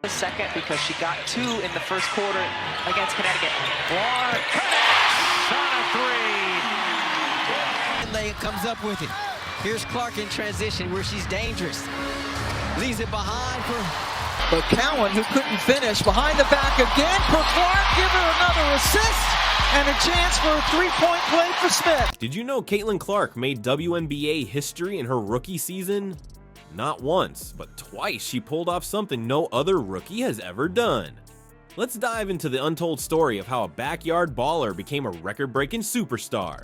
second because she got 2 in the first quarter against Connecticut. Clark connects on a 3. Lay comes up with it. Here's Clark in transition where she's dangerous. Leaves it behind for... But Cowan, who couldn't finish, behind the back again for Clark. Give her another assist and a chance for a 3-point play for Smith. Did you know Caitlin Clark made WNBA history in her rookie season? Not once, but twice she pulled off something no other rookie has ever done. Let's dive into the untold story of how a backyard baller became a record-breaking superstar.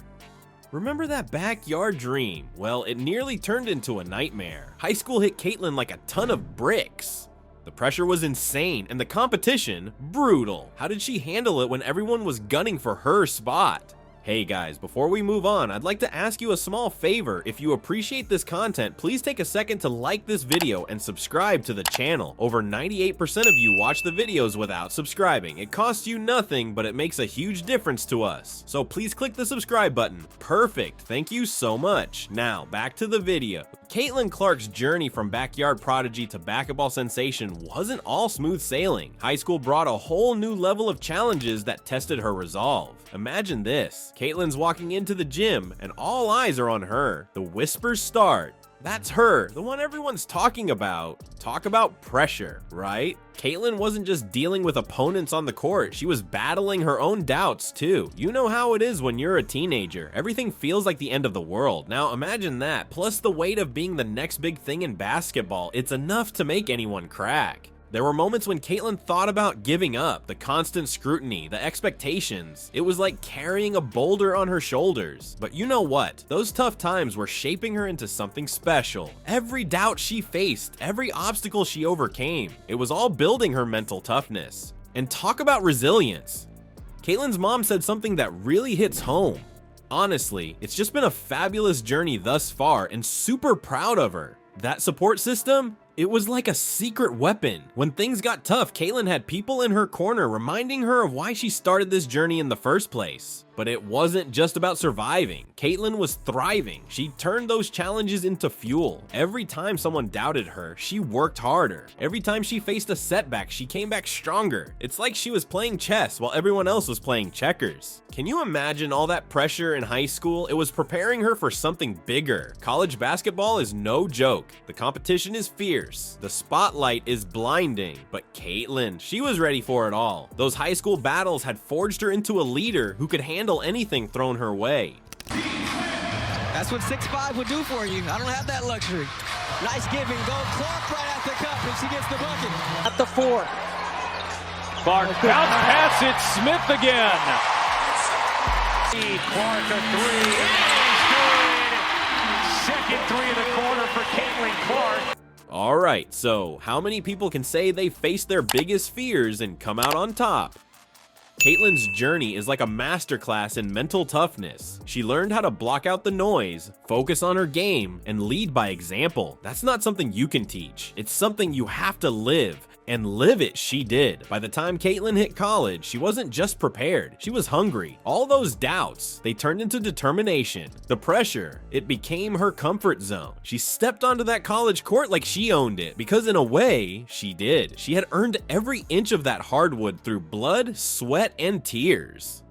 Remember that backyard dream? Well, it nearly turned into a nightmare. High school hit Caitlin like a ton of bricks. The pressure was insane and the competition brutal. How did she handle it when everyone was gunning for her spot? Hey guys, before we move on, I'd like to ask you a small favor. If you appreciate this content, please take a second to like this video and subscribe to the channel. Over 98% of you watch the videos without subscribing. It costs you nothing, but it makes a huge difference to us. So please click the subscribe button. Perfect, thank you so much. Now, back to the video. Caitlin Clark's journey from backyard prodigy to basketball sensation wasn't all smooth sailing. High school brought a whole new level of challenges that tested her resolve. Imagine this. Caitlin's walking into the gym and all eyes are on her. The whispers start. That's her, the one everyone's talking about. Talk about pressure, right? Caitlin wasn't just dealing with opponents on the court, she was battling her own doubts too. You know how it is when you're a teenager. Everything feels like the end of the world. Now imagine that, plus the weight of being the next big thing in basketball. It's enough to make anyone crack. There were moments when Caitlin thought about giving up, the constant scrutiny, the expectations. It was like carrying a boulder on her shoulders. But you know what? Those tough times were shaping her into something special. Every doubt she faced, every obstacle she overcame, it was all building her mental toughness. And talk about resilience. Caitlin's mom said something that really hits home. Honestly, it's just been a fabulous journey thus far and super proud of her. That support system? It was like a secret weapon. When things got tough, Caitlin had people in her corner reminding her of why she started this journey in the first place. But it wasn't just about surviving. Caitlin was thriving. She turned those challenges into fuel. Every time someone doubted her, she worked harder. Every time she faced a setback, she came back stronger. It's like she was playing chess while everyone else was playing checkers. Can you imagine all that pressure in high school? It was preparing her for something bigger. College basketball is no joke. The competition is fierce. The spotlight is blinding. But Caitlin, she was ready for it all. Those high school battles had forged her into a leader who could handle anything thrown her way. That's what 6'5" would do for you. I don't have that luxury. Nice give and go. Clark right at the cup and she gets the bucket. At the 4. Clark bounce pass it. Smith again. Clark a 3. It is good. Second 3 of the quarter for Caitlin Clark. Alright, so how many people can say they faced their biggest fears and come out on top? Caitlin's journey is like a masterclass in mental toughness. She learned how to block out the noise, focus on her game, and lead by example. That's not something you can teach. It's something you have to live. And live it she did. By the time Caitlin hit college, she wasn't just prepared, she was hungry. All those doubts, they turned into determination. The pressure, it became her comfort zone. She stepped onto that college court like she owned it, because in a way, she did. She had earned every inch of that hardwood through blood, sweat, and tears.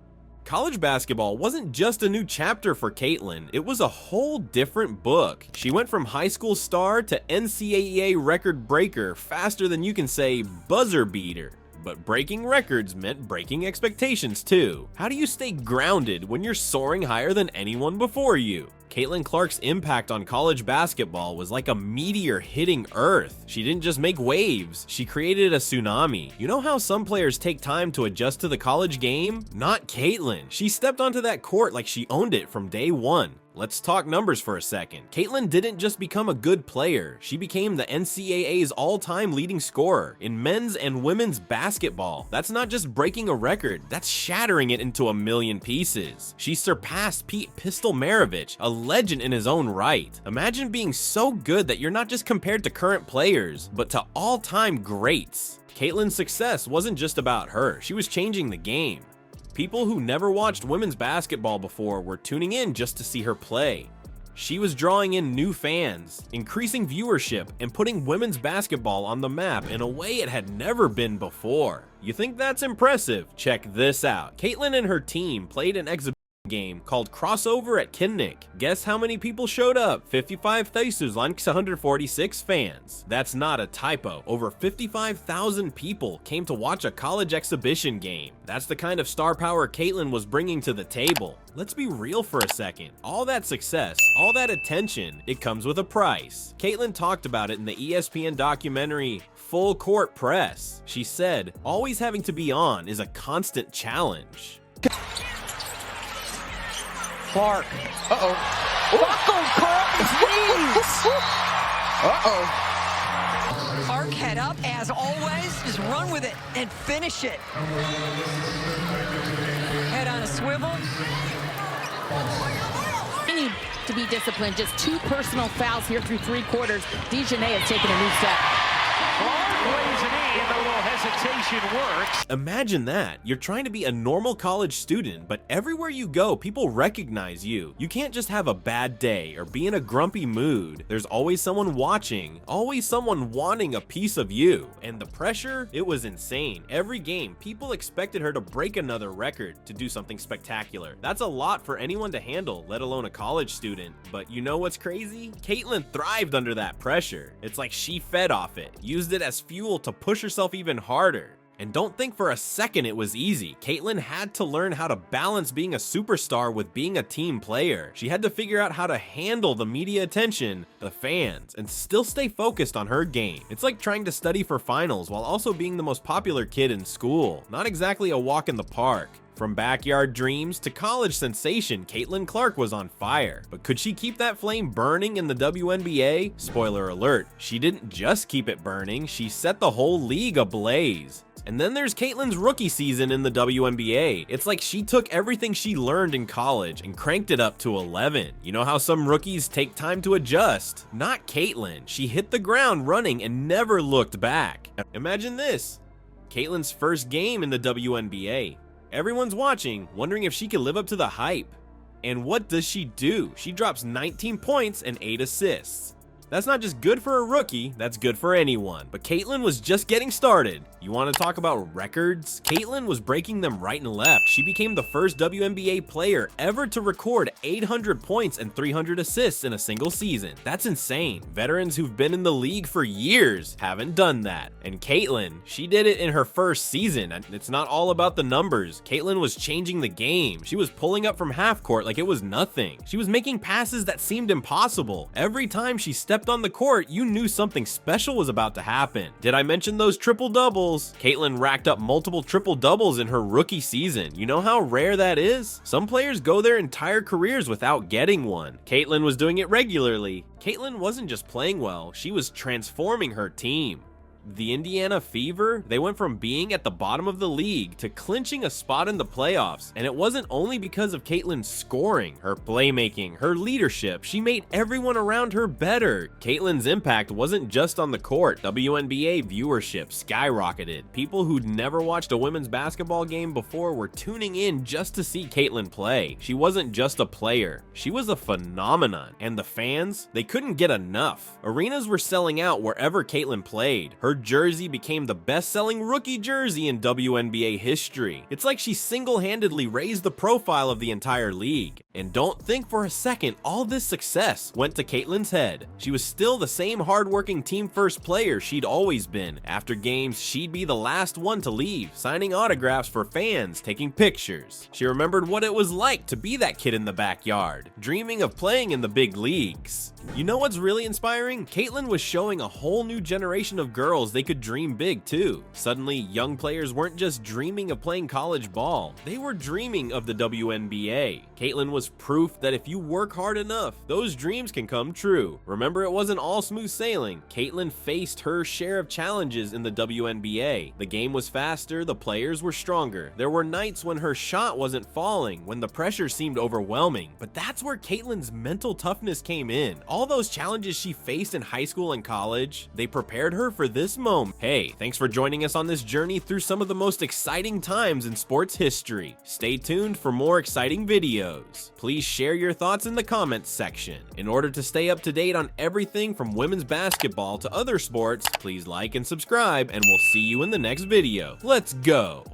College basketball wasn't just a new chapter for Caitlin, it was a whole different book. She went from high school star to NCAA record breaker faster than you can say buzzer beater. But breaking records meant breaking expectations too. How do you stay grounded when you're soaring higher than anyone before you? Caitlin Clark's impact on college basketball was like a meteor hitting Earth. She didn't just make waves, she created a tsunami. You know how some players take time to adjust to the college game? Not Caitlin. She stepped onto that court like she owned it from day one. Let's talk numbers for a second. Caitlin didn't just become a good player, she became the NCAA's all-time leading scorer in men's and women's basketball. That's not just breaking a record, that's shattering it into a million pieces. She surpassed Pete Pistol Maravich, a legend in his own right. Imagine being so good that you're not just compared to current players, but to all-time greats. Caitlin's success wasn't just about her, she was changing the game. People who never watched women's basketball before were tuning in just to see her play. She was drawing in new fans, increasing viewership, and putting women's basketball on the map in a way it had never been before. You think that's impressive? Check this out. Caitlin and her team played an exhibition game called Crossover at Kinnick. Guess how many people showed up? 55,146 fans. That's not a typo. Over 55,000 people came to watch a college exhibition game. That's the kind of star power Caitlin was bringing to the table. Let's be real for a second. All that success, all that attention, it comes with a price. Caitlin talked about it in the ESPN documentary Full Court Press. She said, "Always having to be on is a constant challenge." Clark. Uh-oh. Buckled Carlton's knees. Uh-oh. Clark head up, as always. Just run with it and finish it. Head on a swivel. They need to be disciplined. Just 2 personal fouls here through 3 quarters. Dejanay has taken a new step. Clark lays it in, a little hesitation works. Imagine that. You're trying to be a normal college student, but everywhere you go, people recognize you. You can't just have a bad day or be in a grumpy mood. There's always someone watching, always someone wanting a piece of you. And the pressure, it was insane. Every game, people expected her to break another record, to do something spectacular. That's a lot for anyone to handle, let alone a college student. But you know what's crazy? Caitlin thrived under that pressure. It's like she fed off it, used it as fuel to push herself even harder. And don't think for a second it was easy. Caitlin had to learn how to balance being a superstar with being a team player. She had to figure out how to handle the media attention, the fans, and still stay focused on her game. It's like trying to study for finals while also being the most popular kid in school. Not exactly a walk in the park. From backyard dreams to college sensation, Caitlin Clark was on fire. But could she keep that flame burning in the WNBA? Spoiler alert, she didn't just keep it burning, she set the whole league ablaze. And then there's Caitlin's rookie season in the WNBA. It's like she took everything she learned in college and cranked it up to 11. You know how some rookies take time to adjust? Not Caitlin. She hit the ground running and never looked back. Imagine this. Caitlin's first game in the WNBA. Everyone's watching, wondering if she can live up to the hype. And what does she do? She drops 19 points and 8 assists. That's not just good for a rookie, that's good for anyone. But Caitlin was just getting started. You want to talk about records? Caitlin was breaking them right and left. She became the first WNBA player ever to record 800 points and 300 assists in a single season. That's insane. Veterans who've been in the league for years haven't done that. And Caitlin, she did it in her first season. And it's not all about the numbers. Caitlin was changing the game. She was pulling up from half court like it was nothing. She was making passes that seemed impossible. Every time she stepped on the court, you knew something special was about to happen. Did I mention those triple doubles? Caitlin racked up multiple triple doubles in her rookie season. You know how rare that is? Some players go their entire careers without getting one. Caitlin was doing it regularly. Caitlin wasn't just playing well, she was transforming her team. The Indiana Fever, they went from being at the bottom of the league to clinching a spot in the playoffs, and it wasn't only because of Caitlin's scoring, her playmaking, her leadership. She made everyone around her better. Caitlin's impact wasn't just on the court. WNBA viewership skyrocketed. People who'd never watched a women's basketball game before were tuning in just to see Caitlin play. She wasn't just a player, she was a phenomenon. And the fans, they couldn't get enough. Arenas were selling out wherever Caitlin played. Her jersey became the best-selling rookie jersey in WNBA history. It's like she single-handedly raised the profile of the entire league. And don't think for a second all this success went to Caitlin's head. She was still the same hardworking team-first player she'd always been. After games, she'd be the last one to leave, signing autographs for fans, taking pictures. She remembered what it was like to be that kid in the backyard, dreaming of playing in the big leagues. You know what's really inspiring? Caitlin was showing a whole new generation of girls they could dream big too. Suddenly, young players weren't just dreaming of playing college ball, they were dreaming of the WNBA. Caitlin was proof that if you work hard enough, those dreams can come true. Remember, it wasn't all smooth sailing. Caitlin faced her share of challenges in the WNBA. The game was faster, the players were stronger. There were nights when her shot wasn't falling, when the pressure seemed overwhelming. But that's where Caitlin's mental toughness came in. All those challenges she faced in high school and college, they prepared her for this this moment. Hey, thanks for joining us on this journey through some of the most exciting times in sports history. Stay tuned for more exciting videos. Please share your thoughts in the comments section. In order to stay up to date on everything from women's basketball to other sports, please like and subscribe, and we'll see you in the next video. Let's go!